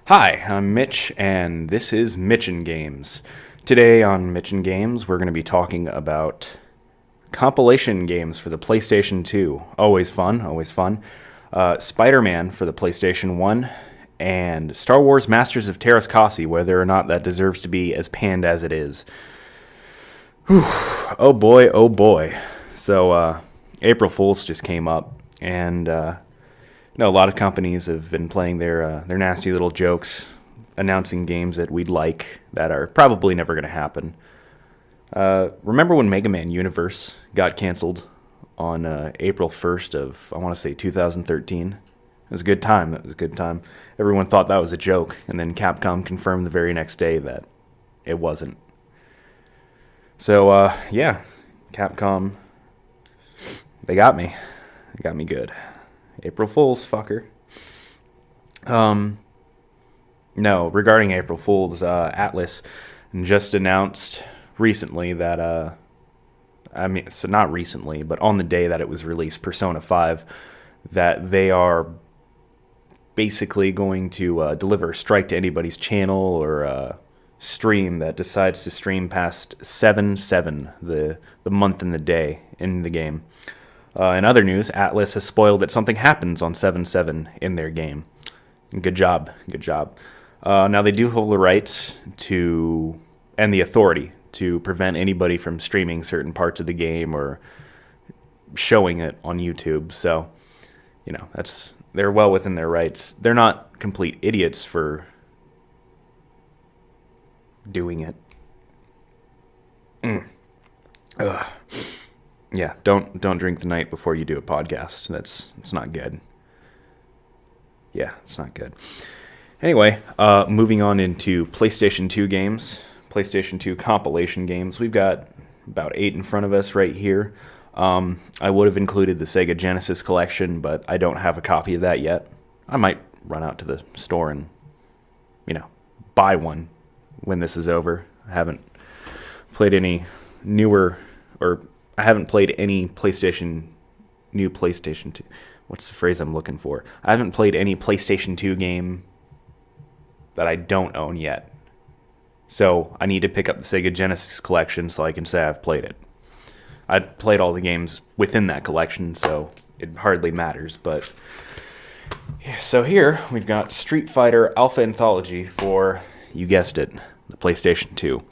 Hi, I'm Mitch, and this is Mitchin' Games. Today on Mitchin' Games, we're going to be talking about compilation games for the PlayStation 2. Always fun, always fun. Spider-Man for the PlayStation 1, and Star Wars Masters of Teras Kasi, whether or not that deserves to be as panned as it is. Whew. Oh boy, oh boy. So, April Fool's just came up, and no, a lot of companies have been playing their nasty little jokes, announcing games that we'd like that are probably never going to happen. Remember when Mega Man Universe got canceled on April 1st of, I want to say, 2013? It was a good time. It was a good time. Everyone thought that was a joke, and then Capcom confirmed the very next day that it wasn't. So, yeah, Capcom, they got me. They got me good. April Fool's, fucker. No, regarding April Fool's, Atlas just announced recently that, so not recently, but on the day that it was released, Persona 5, that they are basically going to deliver a strike to anybody's channel or stream that decides to stream past 7/7, the month and the day in the game. In other news, Atlas has spoiled that something happens on 7/7 in their game. Good job, good job. Now they do hold the rights to and the authority to prevent anybody from streaming certain parts of the game or showing it on YouTube. So, they're well within their rights. They're not complete idiots for doing it. Ugh. Yeah, don't drink the night before you do a podcast. It's not good. Yeah, it's not good. Anyway, moving on into PlayStation 2 games, PlayStation 2 compilation games. We've got about 8 in front of us right here. I would have included the Sega Genesis collection, but I don't have a copy of that yet. I might run out to the store and, buy one when this is over. I haven't played any newer, or I haven't played any new PlayStation 2. What's the phrase I'm looking for? I haven't played any PlayStation 2 game that I don't own yet. So I need to pick up the Sega Genesis collection so I can say I've played it. I played all the games within that collection, so it hardly matters. But yeah, so here we've got Street Fighter Alpha Anthology for, you guessed it, the PlayStation 2.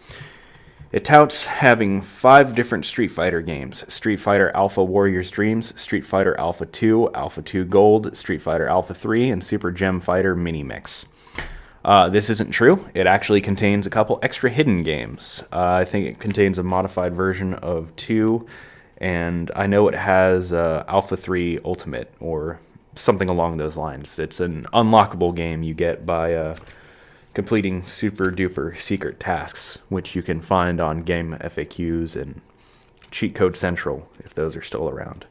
It touts having 5 different Street Fighter games: Street Fighter Alpha Warrior's Dreams, Street Fighter Alpha 2, Alpha 2 Gold, Street Fighter Alpha 3, and Super Gem Fighter Mini Mix. This isn't true. It actually contains a couple extra hidden games. I think it contains a modified version of 2, and I know it has Alpha 3 Ultimate, or something along those lines. It's an unlockable game you get by completing super duper secret tasks, which you can find on Game FAQs and Cheat Code Central, if those are still around.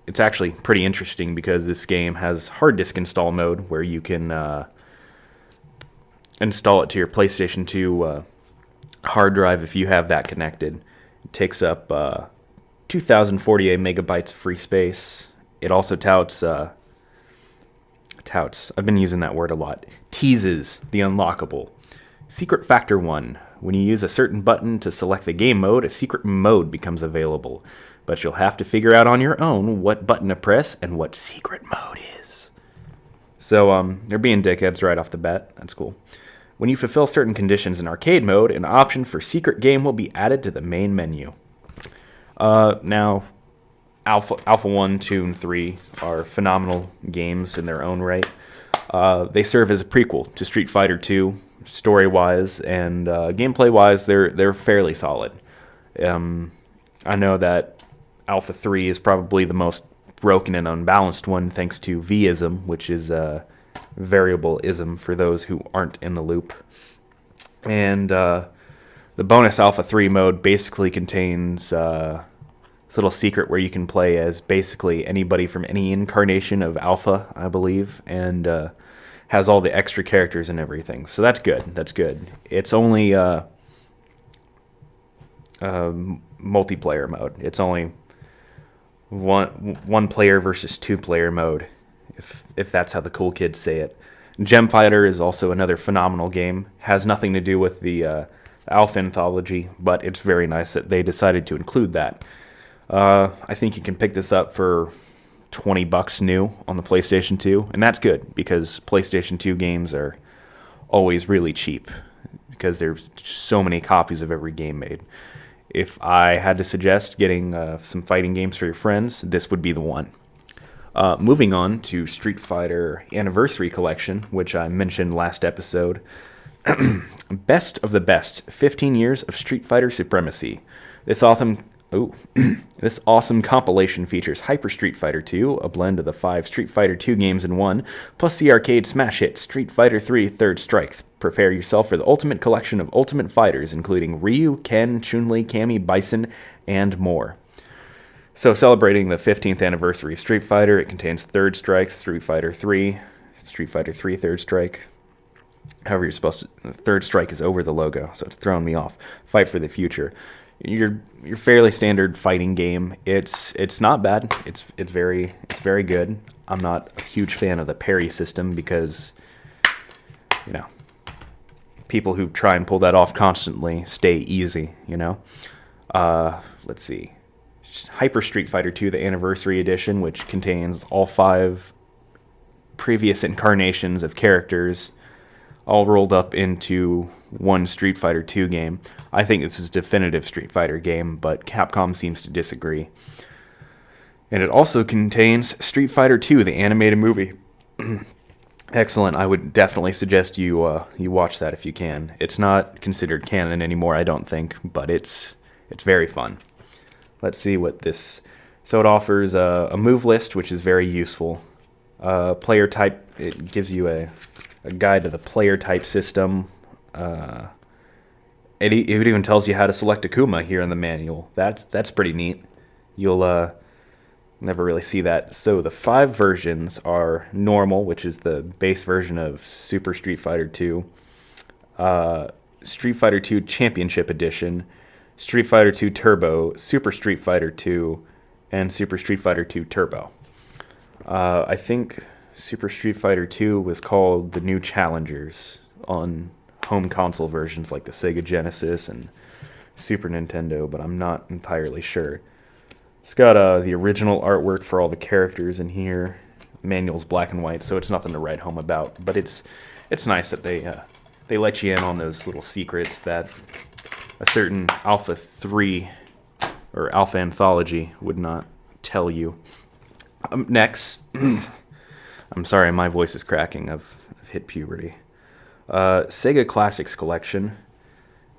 It's actually pretty interesting because this game has hard disk install mode, where you can install it to your PlayStation 2 hard drive if you have that connected. It takes up 2,048 megabytes of free space. It also touts, I've been using that word a lot, teases the unlockable. Secret Factor 1. When you use a certain button to select the game mode, a secret mode becomes available. But you'll have to figure out on your own what button to press and what secret mode is. So, they're being dickheads right off the bat. That's cool. When you fulfill certain conditions in arcade mode, an option for secret game will be added to the main menu. Now, Alpha 1, 2, and 3 are phenomenal games in their own right. They serve as a prequel to Street Fighter 2, story-wise, and gameplay-wise, they're fairly solid. I know that Alpha 3 is probably the most broken and unbalanced one, thanks to V-ism, which is a variable-ism for those who aren't in the loop. And the bonus Alpha 3 mode basically contains this little secret where you can play as basically anybody from any incarnation of Alpha, I believe, and has all the extra characters and everything. So that's good. That's good. It's only multiplayer mode. It's only one player versus 2 player mode, if that's how the cool kids say it. Gem Fighter is also another phenomenal game. Has nothing to do with the Alpha Anthology, but it's very nice that they decided to include that. I think you can pick this up for $20 new on the PlayStation 2, and that's good because PlayStation 2 games are always really cheap because there's so many copies of every game made. If I had to suggest getting some fighting games for your friends, this would be the one. Moving on to Street Fighter Anniversary Collection, which I mentioned last episode. Best of the best, 15 years of Street Fighter supremacy. This awesome compilation features Hyper Street Fighter 2, a blend of the 5 Street Fighter 2 games in one, plus the arcade smash hit Street Fighter 3 Third Strike. Prepare yourself for the ultimate collection of ultimate fighters, including Ryu, Ken, Chun-Li, Cammy, Bison, and more. So, celebrating the 15th anniversary of Street Fighter, it contains Third Strike, Street Fighter 3 Third Strike. However, you're supposed to. Third Strike is over the logo, so it's throwing me off. Fight for the Future. Your fairly standard fighting game. It's not bad. It's very good. I'm not a huge fan of the parry system because, people who try and pull that off constantly stay easy. Let's see. Hyper Street Fighter 2, the Anniversary Edition, which contains all 5 previous incarnations of characters, all rolled up into one Street Fighter 2 game. I think this is a definitive Street Fighter game, but Capcom seems to disagree. And it also contains Street Fighter 2, the animated movie. Excellent. I would definitely suggest you watch that if you can. It's not considered canon anymore, I don't think, but it's very fun. Let's see what this... So it offers a move list, which is very useful. Player type, it gives you a guide to the player type system. It even tells you how to select Akuma here in the manual. That's pretty neat. You'll never really see that. So the 5 versions are normal, which is the base version of Super Street Fighter 2, Street Fighter 2 Championship Edition, Street Fighter 2 Turbo, Super Street Fighter 2, and Super Street Fighter 2 Turbo. I think Super Street Fighter 2 was called the New Challengers on home console versions like the Sega Genesis and Super Nintendo, but I'm not entirely sure. It's got the original artwork for all the characters in here. The manual's black and white, so it's nothing to write home about, but it's nice that they let you in on those little secrets that a certain Alpha 3 or Alpha Anthology would not tell you. Next, I'm sorry, my voice is cracking. I've hit puberty. Sega Classics Collection.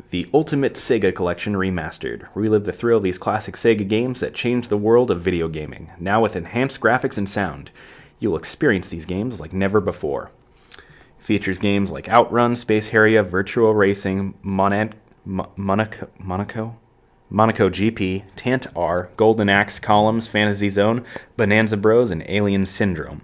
The Ultimate Sega Collection Remastered. Relive the thrill of these classic Sega games that changed the world of video gaming. Now with enhanced graphics and sound. You'll experience these games like never before. Features games like Outrun, Space Harrier, Virtual Racing, Monaco GP, Tant R, Golden Axe, Columns, Fantasy Zone, Bonanza Bros, and Alien Syndrome.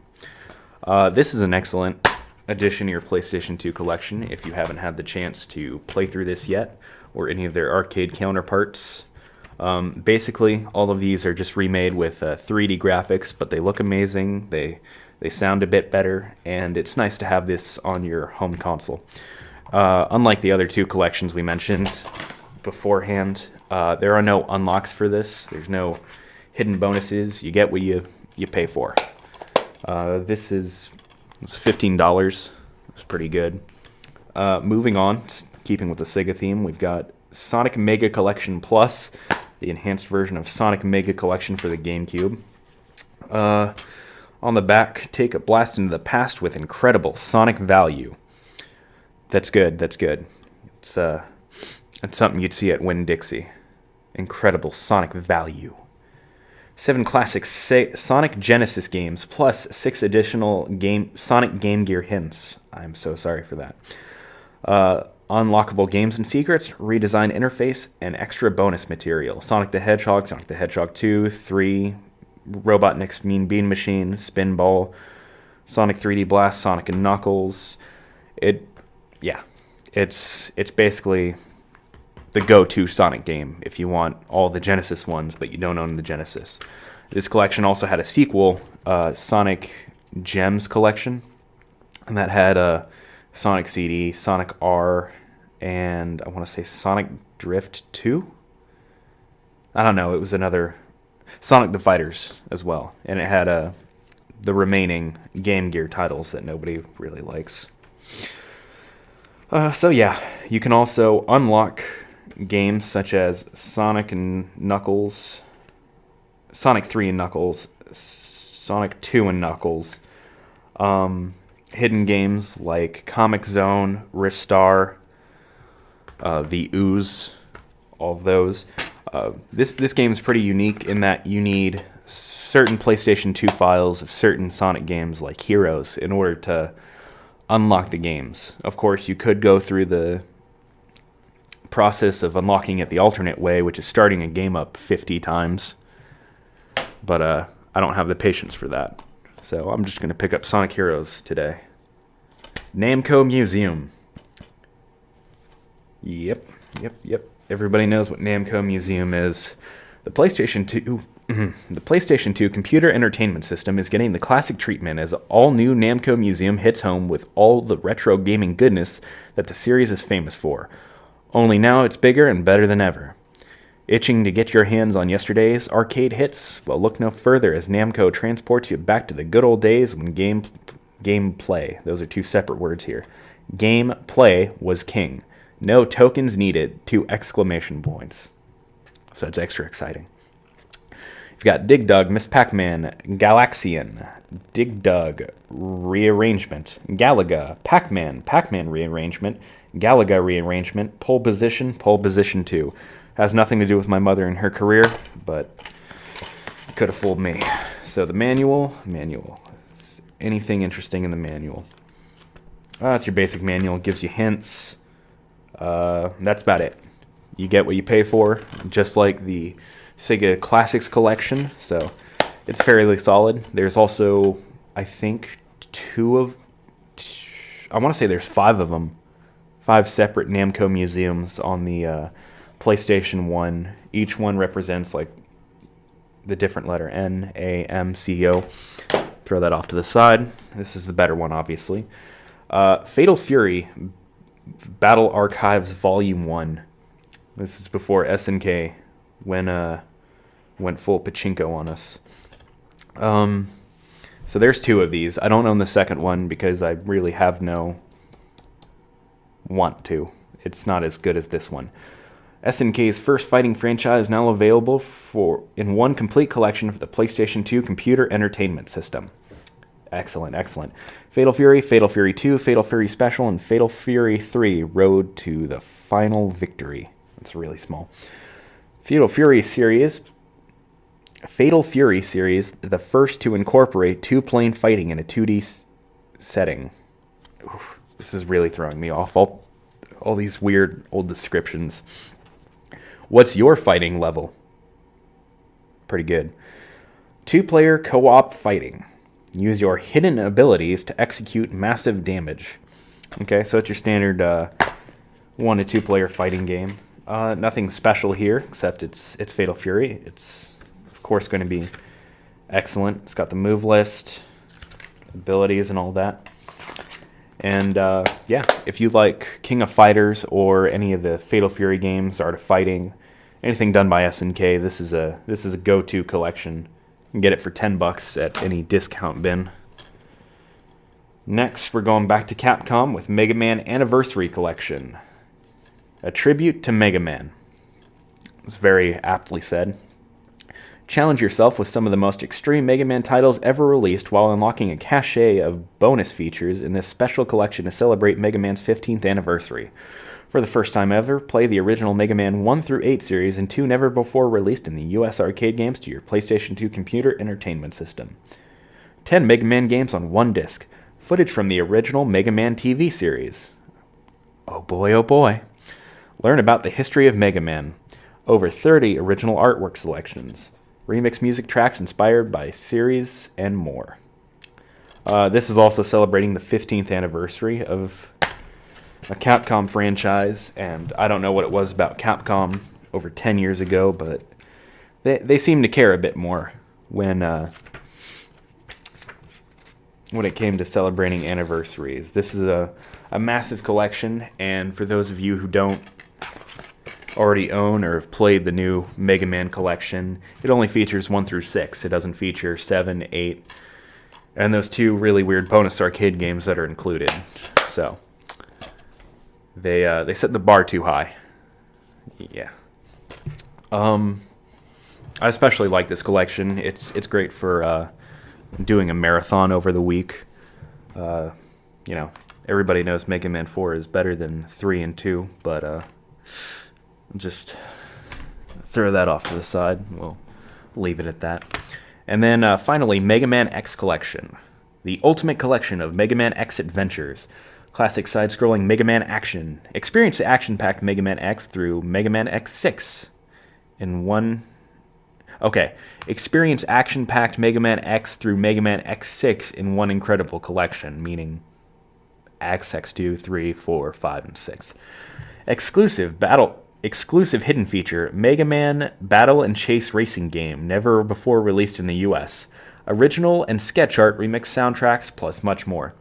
This is an excellent addition to your PlayStation 2 collection if you haven't had the chance to play through this yet, or any of their arcade counterparts. Basically, all of these are just remade with 3D graphics, but they look amazing, they sound a bit better, and it's nice to have this on your home console. Unlike the other 2 collections we mentioned beforehand, there are no unlocks for this. There's no hidden bonuses. You get what you pay for. This is $15. It's pretty good. Moving on, keeping with the Sega theme, we've got Sonic Mega Collection Plus, the enhanced version of Sonic Mega Collection for the GameCube. On the back, take a blast into the past with incredible Sonic value. That's good. It's something you'd see at Winn-Dixie. Incredible Sonic value. 7 classic Sonic Genesis games, plus 6 additional Sonic Game Gear hints. I'm so sorry for that. Unlockable games and secrets, redesigned interface, and extra bonus material. Sonic the Hedgehog 2, 3, Robotnik's Mean Bean Machine, Spinball, Sonic 3D Blast, Sonic and Knuckles. It's basically the go-to Sonic game if you want all the Genesis ones, but you don't own the Genesis. This collection also had a sequel, Sonic Gems Collection, And that had Sonic CD, Sonic R, and I want to say Sonic Drift 2? I don't know, it was another... Sonic the Fighters as well. And it had the remaining Game Gear titles that nobody really likes. So yeah, you can also unlock games such as Sonic and Knuckles, Sonic 3 and Knuckles, Sonic 2 and Knuckles, hidden games like Comic Zone, Ristar, the Ooze, all of those. This game is pretty unique in that you need certain PlayStation 2 files of certain Sonic games like Heroes in order to unlock the games. Of course, you could go through the process of unlocking it the alternate way, which is starting a game up 50 times. But I don't have the patience for that. So I'm just going to pick up Sonic Heroes today. Namco Museum. Yep. Everybody knows what Namco Museum is. The PlayStation 2 computer entertainment system is getting the classic treatment as all-new Namco Museum hits home with all the retro gaming goodness that the series is famous for. Only now it's bigger and better than ever. Itching to get your hands on yesterday's arcade hits? Well, look no further as Namco transports you back to the good old days when gameplay, those are two separate words here, gameplay was king. No tokens needed, 2 exclamation points. So it's extra exciting. You've got Dig Dug, Miss Pac-Man, Galaxian, Dig Dug, Rearrangement, Galaga, Pac-Man Rearrangement, Galaga Rearrangement, Pole Position 2. Has nothing to do with my mother and her career, but it could have fooled me. So the manual. Anything interesting in the manual? That's your basic manual. Gives you hints. That's about it. You get what you pay for, just like the Sega Classics collection, so it's fairly solid. There's also, I think, I want to say there's 5 of them. 5 separate Namco museums on the PlayStation 1. Each one represents like the different letter N, A, M, C, O. Throw that off to the side. This is the better one, obviously. Fatal Fury Battle Archives Volume 1. This is before SNK went full pachinko on us. So there's 2 of these. I don't own the second one because I really have no want to. It's not as good as this one. SNK's first fighting franchise now available in one complete collection for the PlayStation 2 computer entertainment system. Excellent. Fatal Fury 2, Fatal Fury Special, and Fatal Fury 3 Road to the Final Victory. It's really small. Fatal Fury series, the first to incorporate 2-plane fighting in a 2D setting. Oof, this is really throwing me off. All these weird old descriptions. What's your fighting level? Pretty good. 2-player co-op fighting. Use your hidden abilities to execute massive damage. Okay, so it's your standard 1 to 2-player fighting game. Nothing special here, except it's Fatal Fury. It's, of course, going to be excellent. It's got the move list, abilities, and all that. And, yeah, if you like King of Fighters or any of the Fatal Fury games, Art of Fighting, anything done by SNK, this is a go-to collection. You can get it for $10 at any discount bin. Next, we're going back to Capcom with Mega Man Anniversary Collection. A tribute to Mega Man. It's very aptly said. Challenge yourself with some of the most extreme Mega Man titles ever released while unlocking a cache of bonus features in this special collection to celebrate Mega Man's 15th anniversary. For the first time ever, play the original Mega Man 1 through 8 series and 2 never before released in the US arcade games to your PlayStation 2 computer entertainment system. 10 Mega Man games on 1 disc. Footage from the original Mega Man TV series. Oh boy. Learn about the history of Mega Man. Over 30 original artwork selections. Remix music tracks inspired by series and more. This is also celebrating the 15th anniversary of a Capcom franchise, and I don't know what it was about Capcom over 10 years ago, but they seem to care a bit more when when it came to celebrating anniversaries. This is a massive collection, and for those of you who don't already own or have played the new Mega Man collection, it only features 1 through 6. It doesn't feature 7, 8, and those 2 really weird bonus arcade games that are included. So they set the bar too high. Yeah. I especially like this collection. It's great for doing a marathon over the week. Everybody knows Mega Man 4 is better than 3 and 2, but just throw that off to the side. We'll leave it at that. And then finally, Mega Man X Collection. The ultimate collection of Mega Man X adventures. Classic side-scrolling Mega Man action. Experience the action-packed Mega Man X through Mega Man X6 in one... Okay, experience action-packed Mega Man X through Mega Man X6 in one incredible collection, meaning X, X2, 3, 4, 5, and 6. Exclusive hidden feature, Mega Man Battle and Chase racing game, never before released in the US. Original and sketch art, remix soundtracks, plus much more.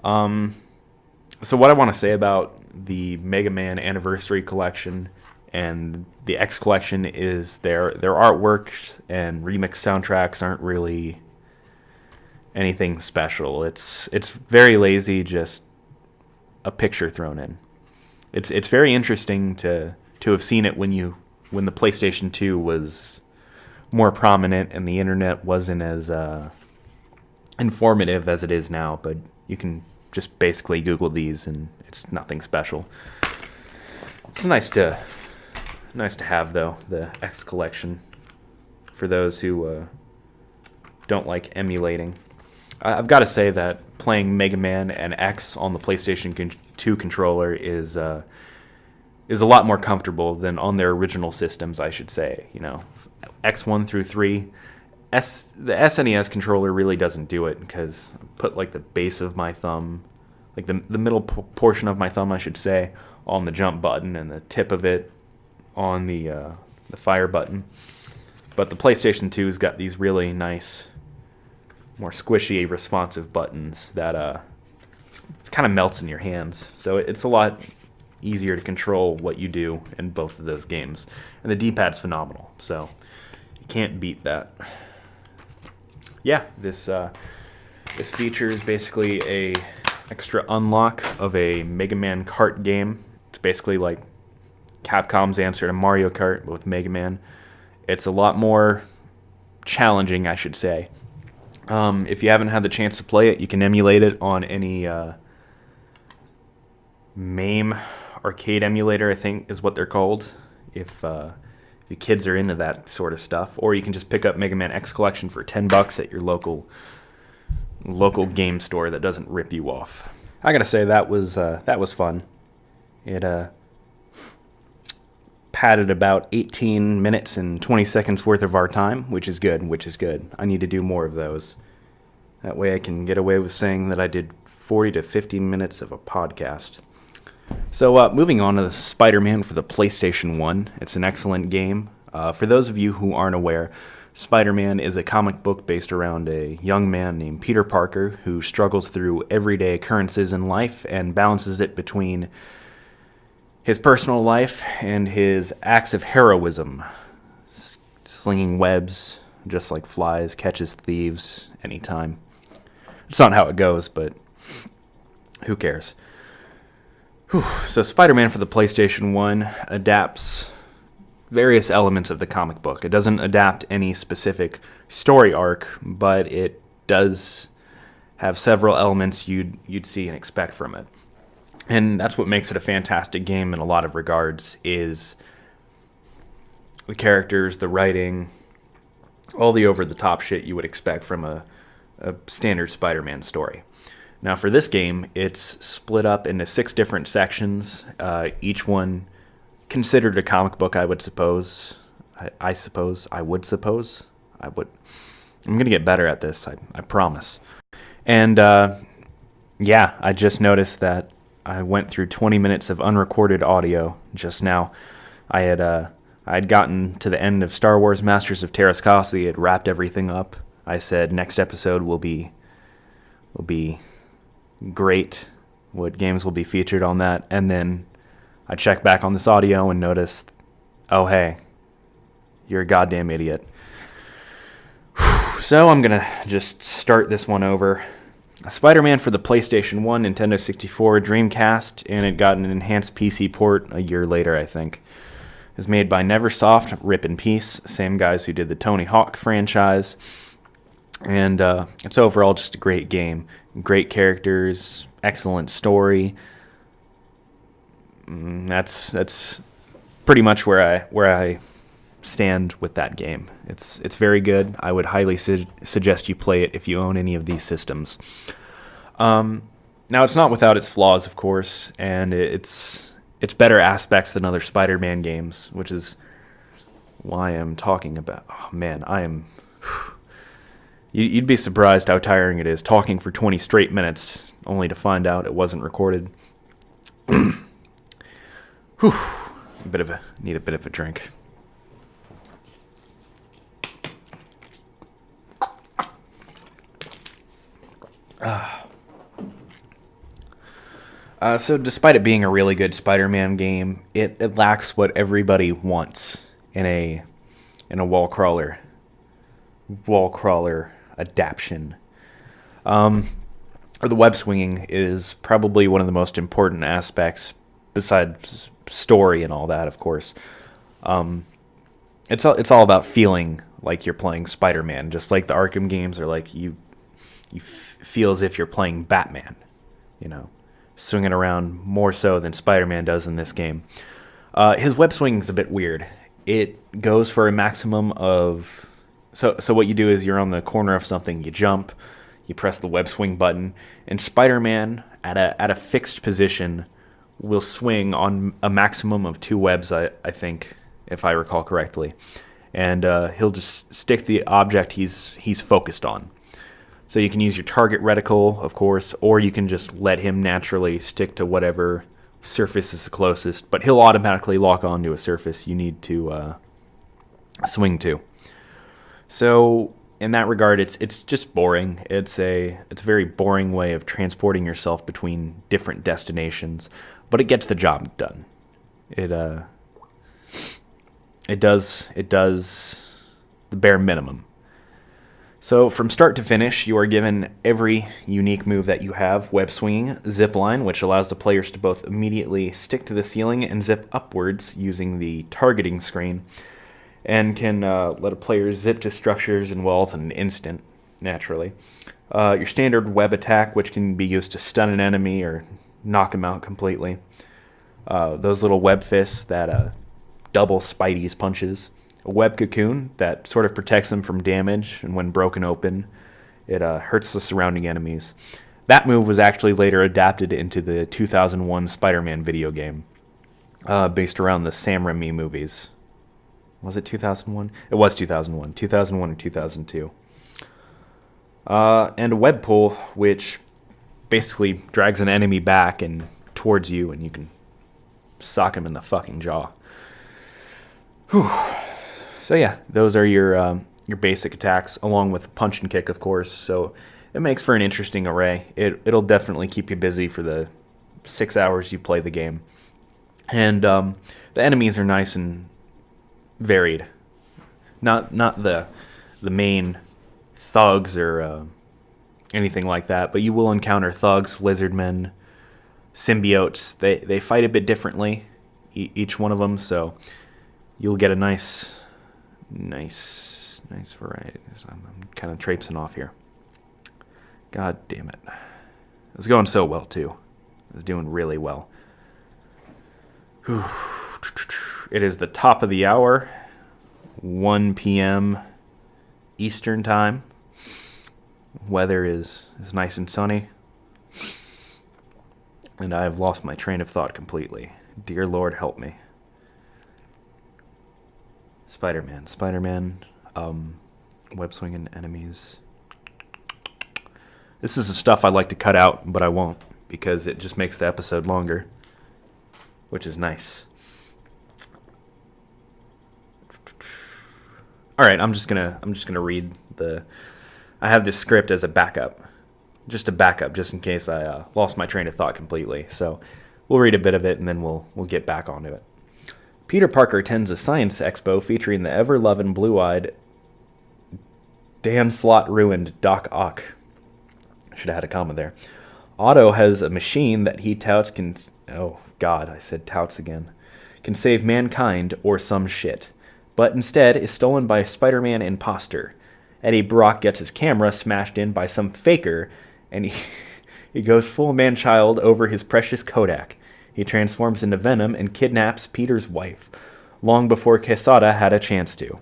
So what I want to say about the Mega Man Anniversary Collection and the X Collection is their artworks and remix soundtracks aren't really anything special. It's very lazy, just a picture thrown in. It's very interesting to have seen it when the PlayStation 2 was more prominent and the internet wasn't as informative as it is now, but you can just basically Google these and it's nothing special. It's nice to have, though, the X Collection for those who don't like emulating. I've got to say that playing Mega Man and X on the PlayStation 2 controller is a lot more comfortable than on their original systems, I should say. X1 through 3. The SNES controller really doesn't do it because I put like the base of my thumb, like the middle portion of my thumb, I should say, on the jump button and the tip of it on the fire button. But the PlayStation 2's got these really nice, more squishy, responsive buttons that it kind of melts in your hands. So it's a lot easier to control what you do in both of those games. And the D-pad's phenomenal, so you can't beat that. Yeah, this features basically a extra unlock of a Mega Man Kart game. It's basically like Capcom's answer to Mario Kart, but with Mega Man. It's a lot more challenging, I should say. If you haven't had the chance to play it, you can emulate it on any MAME arcade emulator, I think is what they're called, if your kids are into that sort of stuff. Or you can just pick up Mega Man X Collection for $10 at your local game store that doesn't rip you off. I gotta say that was fun. It padded about 18 minutes and 20 seconds worth of our time, which is good. I need to do more of those. That way I can get away with saying that I did 40 to 50 minutes of a podcast. So moving on to Spider-Man for the PlayStation 1. It's an excellent game. For those of you who aren't aware, Spider-Man is a comic book based around a young man named Peter Parker who struggles through everyday occurrences in life and balances it between his personal life and his acts of heroism. Slinging webs, just like flies, catches thieves anytime. It's not how it goes, but who cares? So Spider-Man for the PlayStation 1 adapts various elements of the comic book. It doesn't adapt any specific story arc, but it does have several elements you'd see and expect from it. And that's what makes it a fantastic game in a lot of regards, is the characters, the writing, all the over-the-top shit you would expect from a standard Spider-Man story. Now for this game, it's split up into 6 different sections, each one considered a comic book, I would suppose. I'm going to get better at this, I promise. And yeah, I just noticed that I went through 20 minutes of unrecorded audio just now. I'd gotten to the end of Star Wars Masters of Teras Kasi. It wrapped everything up. I said next episode will be will be great, what games will be featured on that, and then I check back on this audio and notice, oh hey, you're a goddamn idiot. So I'm going to just start this one over. Spider-Man for the PlayStation 1, Nintendo 64, Dreamcast, and it got an enhanced PC port a year later, I think. It was made by Neversoft, rip in peace, same guys who did the Tony Hawk franchise. And it's overall just a great game. Great characters, excellent story. That's pretty much where I stand with that game. It's very good. I would highly suggest you play it if you own any of these systems. Now it's not without its flaws, of course, and it's better aspects than other Spider-Man games, which is why I'm talking about. Oh man, I am. You'd be surprised how tiring it is talking for 20 straight minutes, only to find out it wasn't recorded. Whew. Need a bit of a drink. So despite it being a really good Spider-Man game, it lacks what everybody wants in a wall crawler adaptation. Or the web swinging is probably one of the most important aspects, besides story and all that, of course. It's all about feeling like you're playing Spider-Man, just like the Arkham games are like you feel as if you're playing Batman, swinging around more so than Spider-Man does in this game. His web swing is a bit weird. It goes for a maximum of... So what you do is you're on the corner of something, you jump, you press the web swing button, and Spider-Man, at a fixed position, will swing on a maximum of 2 webs, I think, if I recall correctly. And he'll just stick the object he's focused on. So you can use your target reticle, of course, or you can just let him naturally stick to whatever surface is the closest, but he'll automatically lock onto a surface you need to swing to. So in that regard, it's just boring. It's a very boring way of transporting yourself between different destinations, but it gets the job done. It does the bare minimum. So from start to finish, you are given every unique move that you have. Web swinging, zip line, which allows the players to both immediately stick to the ceiling and zip upwards using the targeting screen, and can let a player zip to structures and walls in an instant, naturally. Your standard web attack, which can be used to stun an enemy or knock him out completely. Those little web fists that double Spidey's punches. A web cocoon that sort of protects them from damage, and when broken open, it hurts the surrounding enemies. That move was actually later adapted into the 2001 Spider-Man video game, based around the Sam Raimi movies. Was it 2001? It was 2001. 2001 or 2002. And a web pull, which basically drags an enemy back and towards you, and you can sock him in the fucking jaw. Whew. So yeah, those are your basic attacks, along with punch and kick, of course. So it makes for an interesting array. It'll definitely keep you busy for the 6 hours you play the game. And the enemies are nice and varied. Not the main thugs or anything like that, but you will encounter thugs, lizardmen, symbiotes. They fight a bit differently, each one of them. So you'll get a nice variety. I'm kind of traipsing off here. God damn it. It was going so well, too. I was doing really well. Whew. It is the top of the hour, 1 p.m. Eastern time. Weather is nice and sunny. And I have lost my train of thought completely. Dear Lord, help me. Spider-Man, web swinging enemies. This is the stuff I like to cut out, but I won't, because it just makes the episode longer, which is nice. All right, I'm just gonna read I have this script as a backup, just a backup, just in case I lost my train of thought completely. So we'll read a bit of it, and then we'll get back onto it. Peter Parker attends a science expo featuring the ever-loving, blue-eyed, Dan Slott-ruined Doc Ock. Should have had a comma there. Otto has a machine that he touts can... Oh, God, I said touts again. Can save mankind or some shit. But instead is stolen by a Spider-Man imposter. Eddie Brock gets his camera smashed in by some faker, and he goes full man-child over his precious Kodak. He transforms into Venom and kidnaps Peter's wife, long before Quesada had a chance to.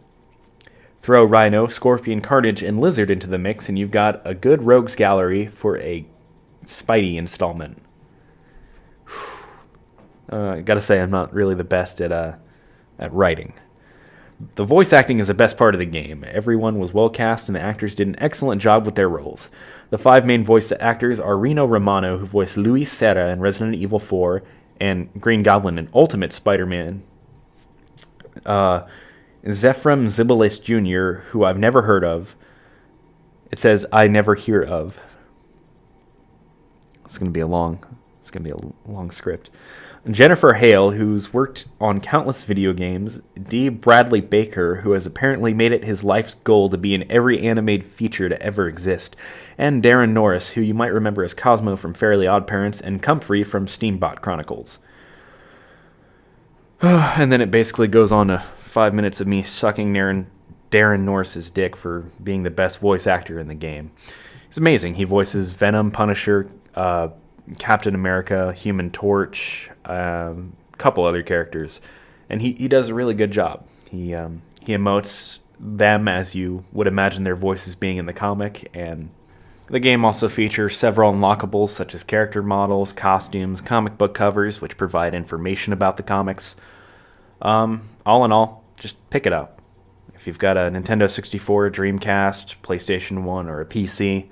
Throw Rhino, Scorpion, Carnage, and Lizard into the mix, and you've got a good rogues gallery for a Spidey installment. Gotta say, I'm not really the best at writing. The voice acting is the best part of the game. Everyone was well cast, and the actors did an excellent job with their roles. The 5 main voice actors are Rino Romano, who voiced Luis Serra in Resident Evil 4, and Green Goblin in Ultimate Spider-Man. Zephram Zibilis Jr., who I've never heard of. It says, I never hear of. It's going to be a long script. Jennifer Hale, who's worked on countless video games. D. Bradley Baker, who has apparently made it his life's goal to be in every animated feature to ever exist. And Darren Norris, who you might remember as Cosmo from Fairly OddParents and Comfrey from Steambot Chronicles. And then it basically goes on to 5 minutes of me sucking Darren Norris's dick for being the best voice actor in the game. He's amazing. He voices Venom, Punisher, Captain America, Human Torch, a couple other characters, and he does a really good job. He emotes them as you would imagine their voices being in the comic, and the game also features several unlockables such as character models, costumes, comic book covers, which provide information about the comics. All in all, just pick it up. If you've got a Nintendo 64, Dreamcast, PlayStation 1, or a PC,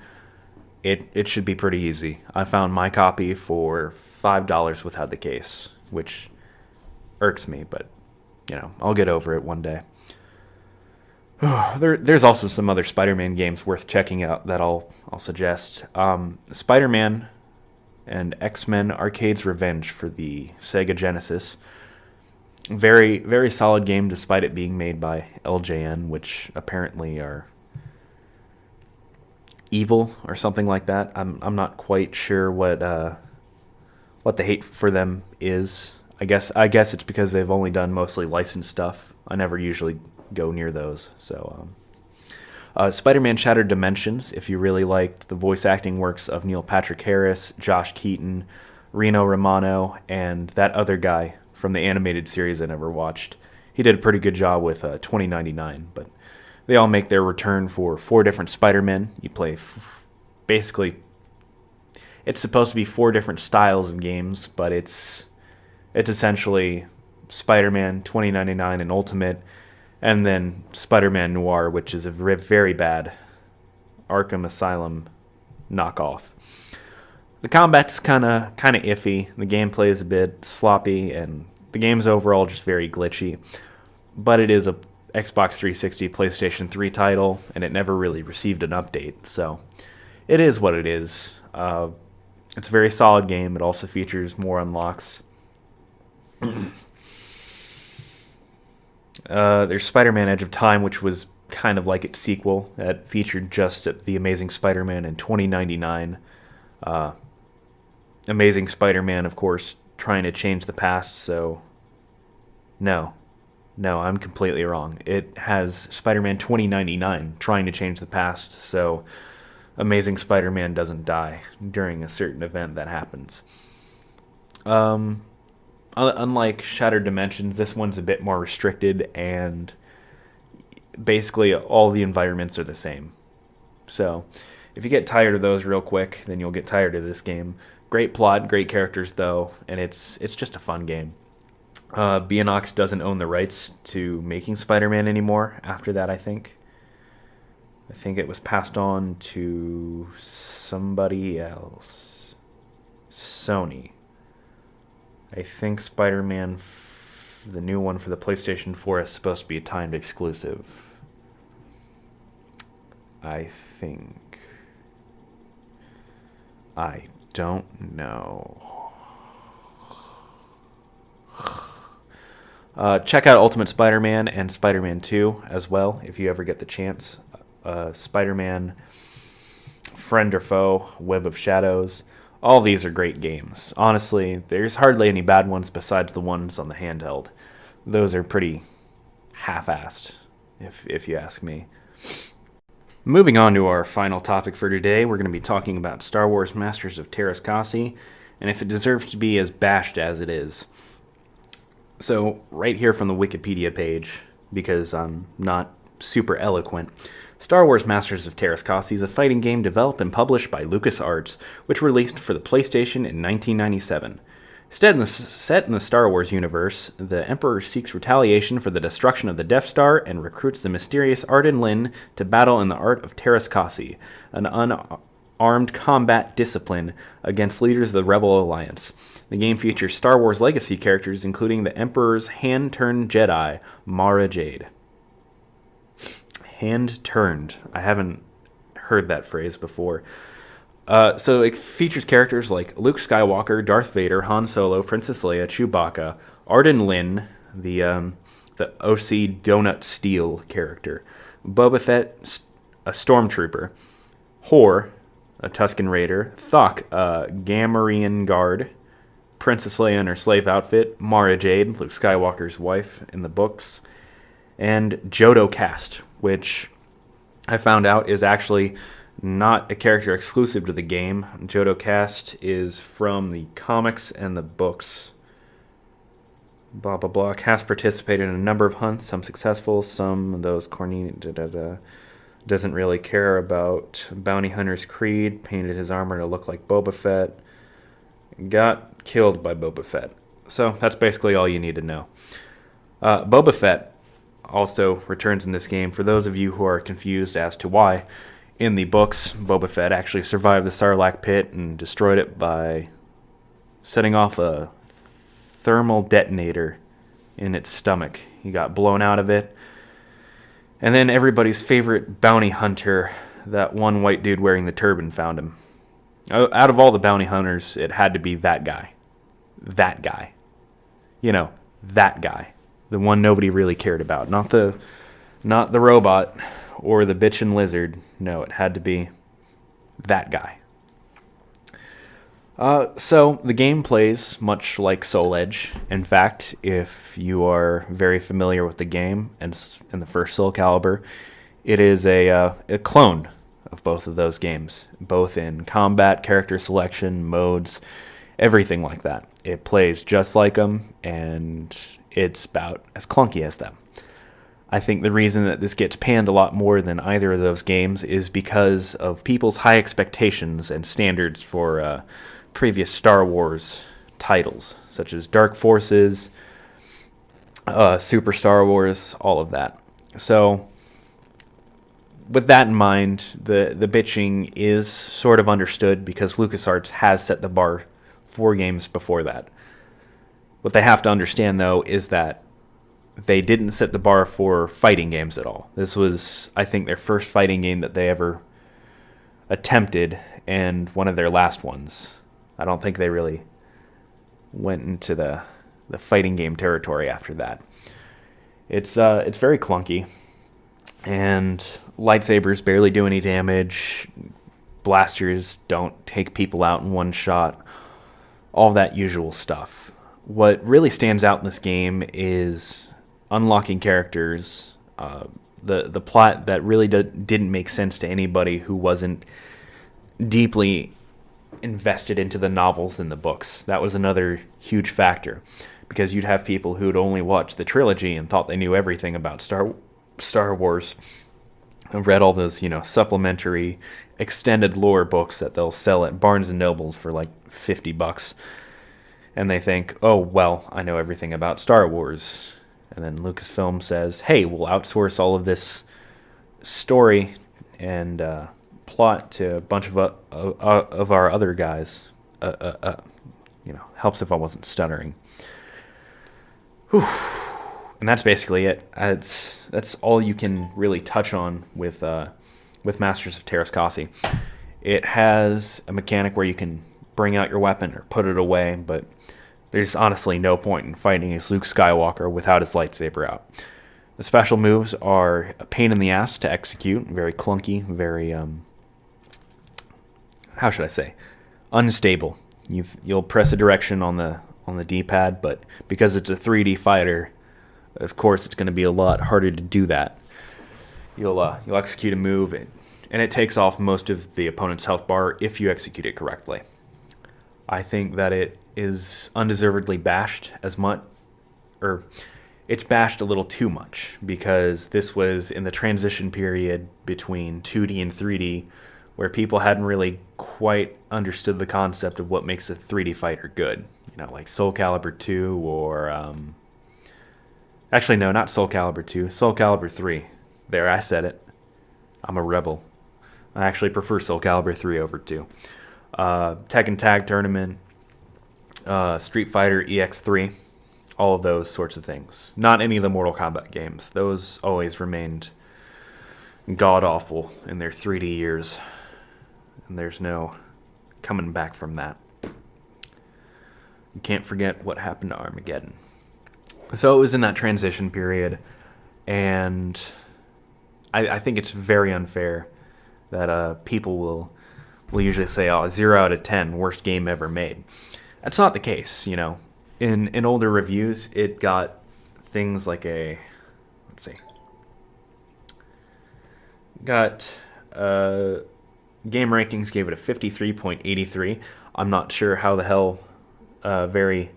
it should be pretty easy. I found my copy for $5 without the case, which irks me, but, I'll get over it one day. There's also some other Spider-Man games worth checking out that I'll suggest. Spider-Man and X-Men Arcade's Revenge for the Sega Genesis. Very, very solid game despite it being made by LJN, which apparently are evil or something like that. I'm not quite sure what the hate for them is. I guess it's because they've only done mostly licensed stuff. I never usually go near those. So Spider-Man Shattered Dimensions, if you really liked the voice acting works of Neil Patrick Harris, Josh Keaton, Rino Romano, and that other guy from the animated series I never watched. He did a pretty good job with 2099, but they all make their return for 4 different Spider-Men. You play basically, it's supposed to be 4 different styles of games, but it's essentially Spider-Man 2099 and Ultimate, and then Spider-Man Noir, which is a very bad Arkham Asylum knockoff. The combat's kind of iffy. The gameplay is a bit sloppy, and the game's overall just very glitchy. But it is a Xbox 360, PlayStation 3 title, and it never really received an update, so it is what it is. It's a very solid game. It also features more unlocks. There's Spider-Man Edge of Time, which was kind of like its sequel. That featured just The Amazing Spider-Man in 2099. Amazing Spider-Man, of course, trying to change the past, so no, I'm completely wrong. It has Spider-Man 2099 trying to change the past, so Amazing Spider-Man doesn't die during a certain event that happens. Unlike Shattered Dimensions, this one's a bit more restricted, and basically all the environments are the same. So if you get tired of those real quick, then you'll get tired of this game. Great plot, great characters, though, and it's just a fun game. Beanox doesn't own the rights to making Spider-Man anymore after that, I think. I think it was passed on to somebody else. Sony. I think Spider-Man, the new one for the PlayStation 4, is supposed to be a timed exclusive. I think. I don't know. Check out Ultimate Spider-Man and Spider-Man 2 as well if you ever get the chance. Spider-Man, Friend or Foe, Web of Shadows. All these are great games. Honestly, there's hardly any bad ones besides the ones on the handheld. Those are pretty half-assed, if you ask me. Moving on to our final topic for today, we're going to be talking about Star Wars Masters of Teras Kasi, and if it deserves to be as bashed as it is. So, right here from the Wikipedia page, because I'm not super eloquent, Star Wars Masters of Teras Kasi is a fighting game developed and published by LucasArts, which released for the PlayStation in 1997. Set in the Star Wars universe, the Emperor seeks retaliation for the destruction of the Death Star and recruits the mysterious Arden Lin to battle in the art of Teras Kasi, an unarmed combat discipline against leaders of the Rebel Alliance. The game features Star Wars legacy characters, including the Emperor's hand-turned Jedi, Mara Jade. Hand-turned. I haven't heard that phrase before. So it features characters like Luke Skywalker, Darth Vader, Han Solo, Princess Leia, Chewbacca, Arden Lin, the OC Donut Steel character, Boba Fett, a stormtrooper, Hor, a Tusken Raider, Thok, a Gamorrean guard, Princess Leia in her slave outfit, Mara Jade, Luke Skywalker's wife in the books, and Jodo Cast, which I found out is actually not a character exclusive to the game. Jodo Cast is from the comics and the books. Blah, blah, blah. Cast participated in a number of hunts, some successful, some of those corny, doesn't really care about Bounty Hunter's creed, painted his armor to look like Boba Fett, got killed by Boba Fett. So that's basically all you need to know. Boba Fett also returns in this game. For those of you who are confused as to why, in the books, Boba Fett actually survived the Sarlacc pit and destroyed it by setting off a thermal detonator in its stomach. He got blown out of it. And then everybody's favorite bounty hunter, that one white dude wearing the turban, found him. Out of all the bounty hunters, it had to be that guy. That guy. You know, that guy. The one nobody really cared about. Not the robot or the bitchin' lizard. No, it had to be that guy. So the game plays much like Soul Edge. In fact, if you are very familiar with the game and the first Soul Calibur, it is a clone of both of those games, both in combat, character selection, modes, everything like that. It plays just like them, and it's about as clunky as them. I think the reason that this gets panned a lot more than either of those games is because of people's high expectations and standards for previous Star Wars titles, such as Dark Forces, Super Star Wars, all of that. So, with that in mind, the bitching is sort of understood because LucasArts has set the bar 4 games before that. What they have to understand, though, is that they didn't set the bar for fighting games at all. This was, I think, their first fighting game that they ever attempted, and one of their last ones. I don't think they really went into the fighting game territory after that. It's very clunky, and lightsabers barely do any damage. Blasters don't take people out in one shot. All that usual stuff. What really stands out in this game is unlocking characters, the plot that really didn't make sense to anybody who wasn't deeply invested into the novels and the books. That was another huge factor, because you'd have people who'd only watched the trilogy and thought they knew everything about Star Wars, and read all those, supplementary extended lore books that they'll sell at Barnes and Nobles for like $50, and they think, oh well, I know everything about Star Wars. And then Lucasfilm says, hey, we'll outsource all of this story and plot to a bunch of our other guys. Helps if I wasn't stuttering. Whew. And that's basically it. That's all you can really touch on with Masters of Teras Kasi. It has a mechanic where you can bring out your weapon or put it away, but there's honestly no point in fighting as Luke Skywalker without his lightsaber out. The special moves are a pain in the ass to execute, very clunky, very, how should I say, unstable. You'll press a direction on the D-pad, but because it's a 3D fighter, of course it's going to be a lot harder to do that. You'll execute a move, and it takes off most of the opponent's health bar if you execute it correctly. I think that it is undeservedly bashed as much, or it's bashed a little too much, because this was in the transition period between 2D and 3D, where people hadn't really quite understood the concept of what makes a 3D fighter good. Like Soul Calibur 2 or... actually, no, not Soul Calibur 2. Soul Calibur 3. There, I said it. I'm a rebel. I actually prefer Soul Calibur 3 over 2. Tekken Tag Tournament, Street Fighter EX3, all of those sorts of things. Not any of the Mortal Kombat games. Those always remained god-awful in their 3D years. And there's no coming back from that. You can't forget what happened to Armageddon. So it was in that transition period, and I think it's very unfair that people will usually say, oh, 0 out of 10, worst game ever made. That's not the case, In older reviews, it got things like game rankings gave it a 53.83. I'm not sure how the hell very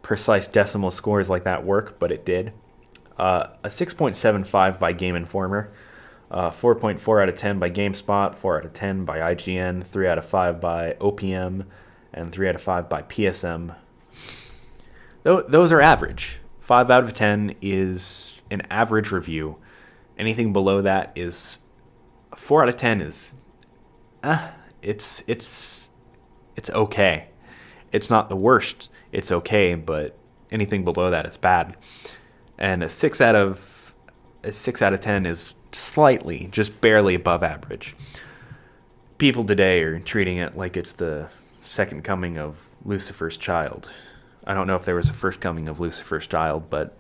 precise decimal scores like that work, but it did. A 6.75 by Game Informer, 4.4 out of 10 by GameSpot, 4 out of 10 by IGN, 3 out of 5 by OPM, and 3 out of 5 by PSM. Those are average. 5 out of 10 is an average review. Anything below that is 4 out of 10 is it's okay. It's not the worst. It's okay, but anything below that is bad. And a 6 out of 10 is slightly, just barely above average. People today are treating it like it's the second coming of Lucifer's child. I don't know if there was a first coming of Lucifer's child, but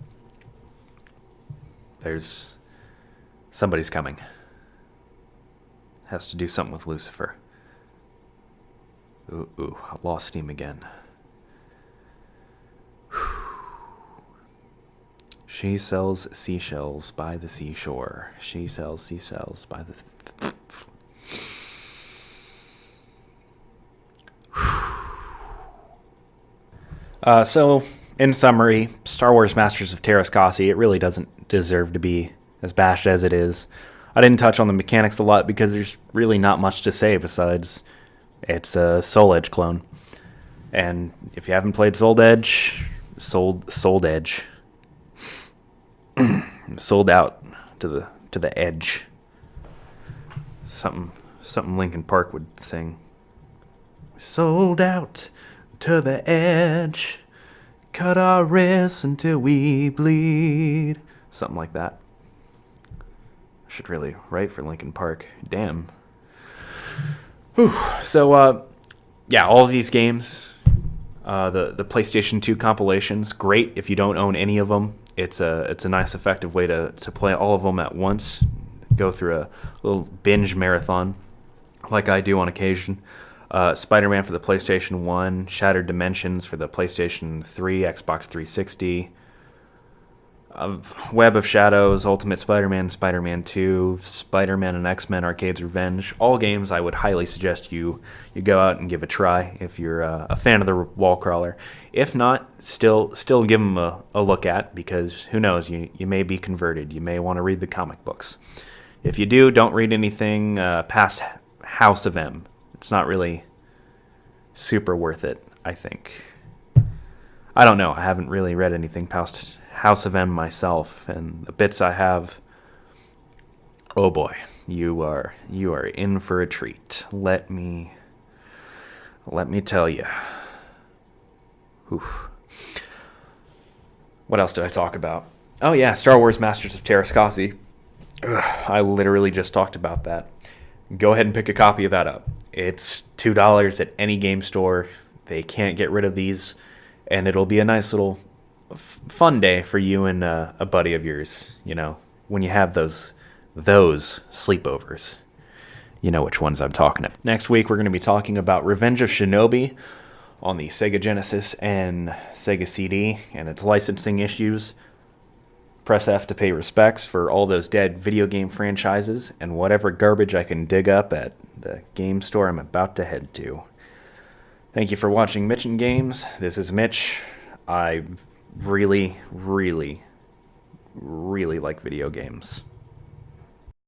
somebody's coming. Has to do something with Lucifer. Ooh, I lost steam again. She sells seashells by the seashore. She sells seashells by the... So, in summary, Star Wars Masters of Teras Kasi, it really doesn't deserve to be as bashed as it is. I didn't touch on the mechanics a lot because there's really not much to say besides it's a Soul Edge clone. And if you haven't played Soul Edge, Soul Edge, sold out to the edge. Something Linkin Park would sing. Sold out to the edge, cut our wrists until we bleed. Something like that. I should really write for Linkin Park. Damn. Whew. So, yeah, all of these games, the PlayStation 2 compilations, great if you don't own any of them. It's a nice, effective way to play all of them at once. Go through a little binge marathon, like I do on occasion. Spider-Man for the PlayStation 1, Shattered Dimensions for the PlayStation 3, Xbox 360, Web of Shadows, Ultimate Spider-Man, Spider-Man 2, Spider-Man and X-Men Arcade's Revenge. All games I would highly suggest you go out and give a try if you're a fan of the wall crawler. If not, still give them a look at, because who knows, you may be converted. You may want to read the comic books. If you do, don't read anything past House of M. It's not really super worth it, I think. I don't know. I haven't really read anything past House of M myself, and the bits I have, oh boy, you are in for a treat. Let me tell you. Oof. What else did I talk about? Oh yeah, Star Wars Masters of Teras Kasi. I literally just talked about that. Go ahead and pick a copy of that up. It's $2 at any game store. They can't get rid of these, and it'll be a nice little fun day for you and a buddy of yours, when you have those sleepovers. You know which ones I'm talking about. Next week, we're going to be talking about Revenge of Shinobi on the Sega Genesis and Sega CD and its licensing issues. Press F to pay respects for all those dead video game franchises and whatever garbage I can dig up at the game store I'm about to head to. Thank you for watching Mitch and Games. This is Mitch. I really, really, really like video games.